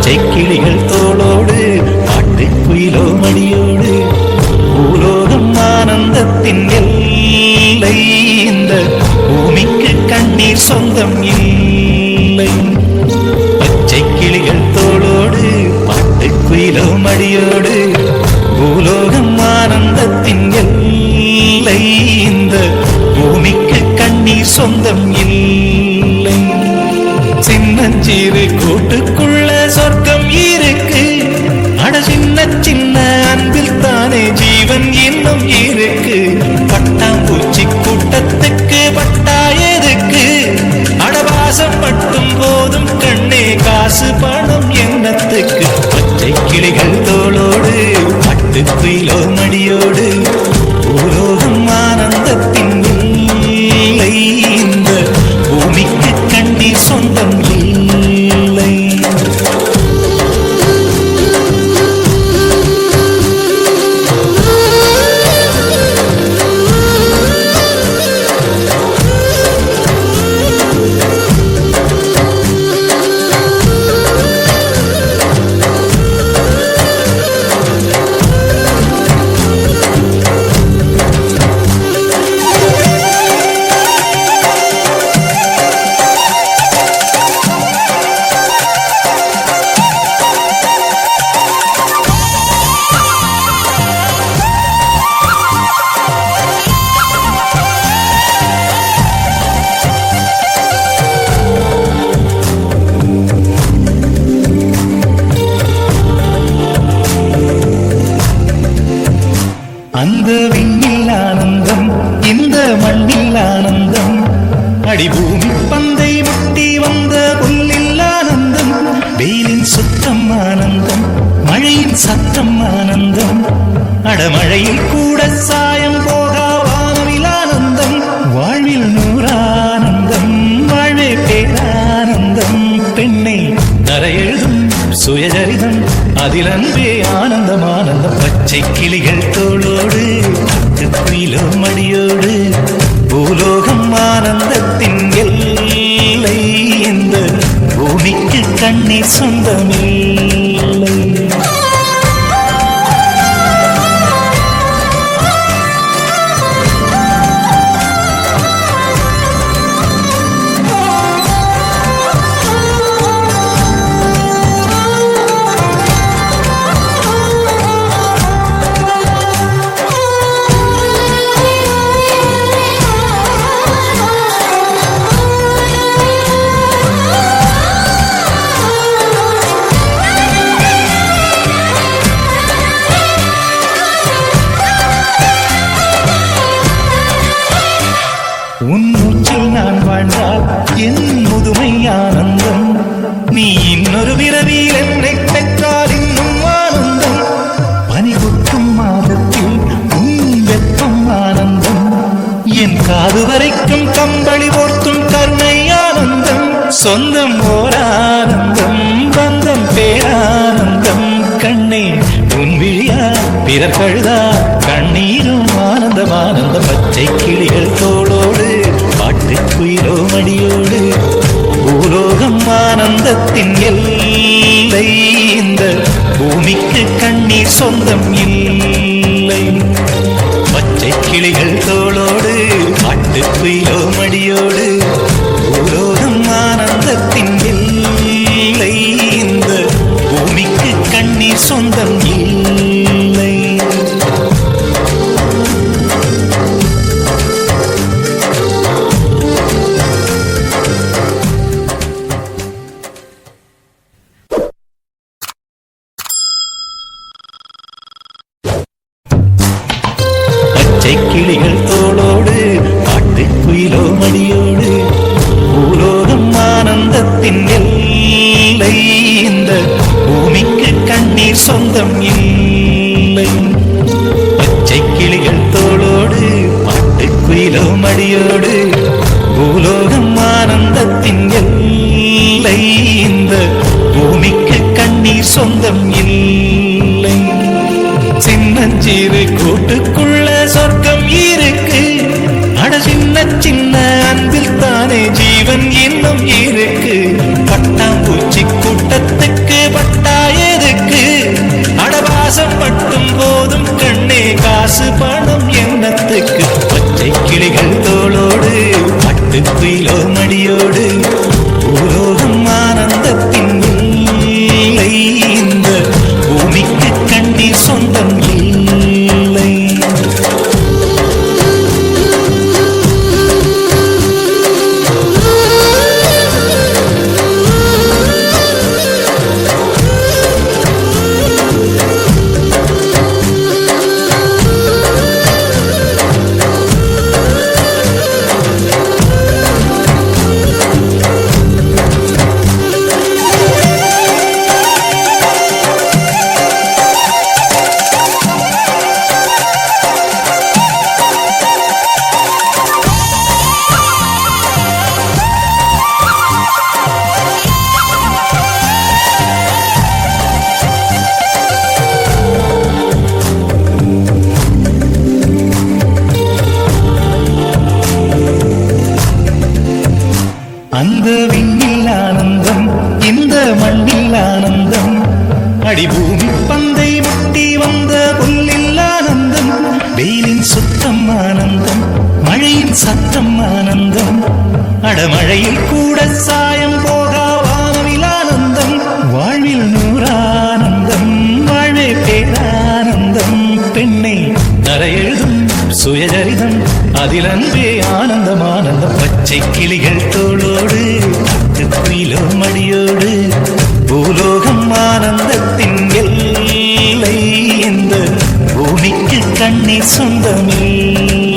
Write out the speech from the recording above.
பச்சை கிளிகள் தோளோடு பாட்டுக்குயிலோ மடியோடு பூலோகம் ஆனந்தத்தின் எல்லை. இந்த பூமிக்கு கண்ணீர் சொந்தம் இல்லை. பச்சை கிளிகள் தோளோடு பாட்டுக்குயிலோ மடியோடு பூலோகம் ஆனந்தத்தின் எல்லை. இந்த பூமிக்கு கண்ணீர் சொந்தம் இல்லை. சின்னஞ்சிறு கூட்டுக்குள்ள சொர்க்கம் இருக்கு. அட சின்ன சின்ன அன்பில் தானே ஜீவன் இன்னும் இருக்கு. பட்டாம்பூச்சி கூட்டத்துக்கு பட்டா எதுக்கு? அடவாசம் மட்டும் போதும் கண்ணே, காசு பணம் எண்ணத்துக்கு. பச்சை கிளிகள் தோளோடு பட்டுக்குயிலோ மடியோடு பூலோகம் ஆனந்தத்தின் இல்லை. இந்த பூமிக்கு கண்ணீர் சொந்தம் இல்லை. அந்த விண்ணில் ஆனந்தம், இந்த மண்ணில் ஆனந்தம். அடிபூமி பந்தை முட்டி வந்த புல்லில் ஆனந்தம். வெயிலின் சுத்தம் ஆனந்தம், மழையின் சத்தம் ஆனந்தம். அடமழையில் கூட சாயம் போகா வானவில் ஆனந்தம். வாழ்வில் நூறானந்தம், வாழ்வே பேரானந்தம். பெண்ணை தரையெழுதும் சுயஜரிதம், அதில் அன்பே ஆனந்தம் ஆனந்தம். பச்சை கிளிகள் தோளோடு பட்டுக்குயிலோ மடியோடு பூலோகம் ஆனந்தத்தின் எல்லை. இந்த பூமிக்கு கண்ணீர் சொந்தமில்லை. உன் மூச்சில் நான் வாழ்ந்தால் என் முதுமை ஆனந்தம். நீ இன்னொரு விரவியில் என்னை பெற்றால் இன்னும் ஆனந்தம். பனிபுற்றும் மாதத்தில் உன் வெப்பம் ஆனந்தம். என் காது வரைக்கும் கம்பளி போர்த்தும் கருணை ஆனந்தம். சொந்தம் ஓர் ஆனந்தம், பந்தம் பேரானந்தம். கண்ணே உன் விழியா பிறர் கழுதா கண்ணீரும் ஆனந்தம் ஆனந்தம். பச்சை கிளிகள் தோளோடு பாட்டுக்குயிலோ மடியோடு பூலோகம் ஆனந்தத்தின் எல்லை. இந்த பூமிக்கு கண்ணீர் சொந்தம் இல்லை. பச்சை கிளிகள் தோளோடு பாட்டுக்குயிலோ மடியோடு பூலோகம் ஆனந்தத்தின் எல்லை. இந்த பூமிக்கு கண்ணீர் சொந்தம் இல்லை. பச்சை கிளிகள் தோளோடு பாட்டுக்குயிலோ மடியோடு பூலோகம் ஆனந்தத்தின் எல்லை. இந்த பூமிக்கு கண்ணீர் சொந்தம் இல்லை. பச்சை கிளிகள் தோளோடு பாட்டுக்குயிலோ மடியோடு பூலோகம் ஆனந்தத்தின் எல்லை. இந்த பூமிக்கு கண்ணீர் சொந்தம் இல்லை. சின்னஞ்சிறு கூட்டுக்குள்ள சொர்க்கம் இருக்கு. அட சின்ன சின்ன அன்பில் தானே ஜீவன் இன்னும் இருக்கு. பட்டாம்பூச்சி கூட்டத்துக்கு பட்ட அடிபூமி பந்தை முட்டி வந்த புல்லில் ஆனந்தம், வெயிலின் சுத்தம் ஆனந்தம், மழையின் சத்தம் ஆனந்தம், அடமழையில் கூட சாயம் போகா வானவில் ஆனந்தம், வாழ்வில் நூறானந்தம், வாழ்வே பேரானந்தம். பெண்ணை நரையெழுதும் சுயஜரிதம், அதில் அன்பே ஆனந்தம் ஆனந்தம். பச்சை கிளிகள் தோளோடு குயிலோ மடியோடு, பூலோகம் ஆனந்தத்தின் எல்லை, இந்த பூமிக்கு கண்ணீர் சொந்தமில்லை.